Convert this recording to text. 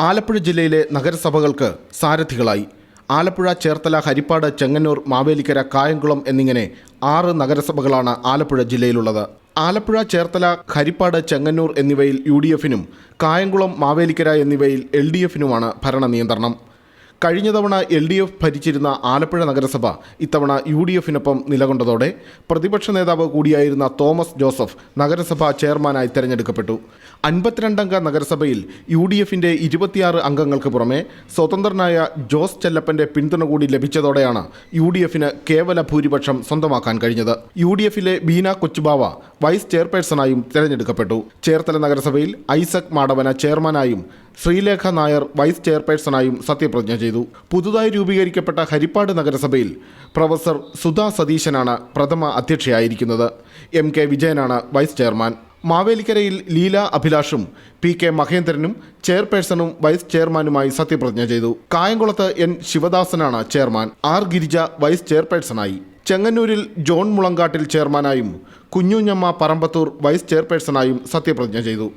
ആലപ്പുഴ ജില്ലയിലെ നഗരസഭകൾക്ക് സാരഥികളായി. ആലപ്പുഴ, ചേർത്തല, ഹരിപ്പാട്, ചെങ്ങന്നൂർ, മാവേലിക്കര, കായംകുളം എന്നിങ്ങനെ 6 നഗരസഭകളാണ് ആലപ്പുഴ ജില്ലയിലുള്ളത്. ആലപ്പുഴ, ചേർത്തല, ഹരിപ്പാട്, ചെങ്ങന്നൂർ എന്നിവയിൽ UDFനും കായംകുളം, മാവേലിക്കര എന്നിവയിൽ LDFനുമാണ് ഭരണ നിയന്ത്രണം. കഴിഞ്ഞ തവണ LDF ഭരിച്ചിരുന്ന ആലപ്പുഴ നഗരസഭ ഇത്തവണ UDFനൊപ്പം നിലകൊണ്ടതോടെ പ്രതിപക്ഷ നേതാവ് കൂടിയായിരുന്ന തോമസ് ജോസഫ് നഗരസഭാ ചെയർമാനായി തെരഞ്ഞെടുക്കപ്പെട്ടു. 52 അംഗ നഗരസഭയിൽ UDFന്റെ 26 അംഗങ്ങൾക്ക് പുറമെ സ്വതന്ത്രനായ ജോസ് ചെല്ലപ്പന്റെ പിന്തുണ കൂടി ലഭിച്ചതോടെയാണ് UDFന് കേവല ഭൂരിപക്ഷം സ്വന്തമാക്കാൻ കഴിഞ്ഞത്. UDFിലെ ബീന കൊച്ചുബാവ വൈസ് ചെയർപേഴ്സണായും തെരഞ്ഞെടുക്കപ്പെട്ടു. ചേർത്തല നഗരസഭയിൽ ഐസക് മാടവന ചെയർമാനായും ശ്രീലേഖ നായർ വൈസ് ചെയർപേഴ്സണായും സത്യപ്രതിജ്ഞ ചെയ്തു. പുതുതായി രൂപീകരിക്കപ്പെട്ട ഹരിപ്പാട് നഗരസഭയിൽ പ്രൊഫസർ സുധാ സതീശനാണ് പ്രഥമ അധ്യക്ഷയായിരിക്കുന്നത്. MK വിജയനാണ് വൈസ് ചെയർമാൻ. മാവേലിക്കരയിൽ ലീല അഭിലാഷും PK മഹേന്ദ്രനും ചെയർപേഴ്സണും വൈസ് ചെയർമാനുമായി സത്യപ്രതിജ്ഞ ചെയ്തു. കായംകുളത്ത് N ശിവദാസനാണ് ചെയർമാൻ. R ഗിരിജ വൈസ് ചെയർപേഴ്സണായി. ചെങ്ങന്നൂരിൽ ജോൺ മുളങ്കാട്ടിൽ ചെയർമാനായും കുഞ്ഞുഞ്ഞമ്മ പറമ്പത്തൂർ വൈസ് ചെയർപേഴ്സണായും സത്യപ്രതിജ്ഞ ചെയ്തു.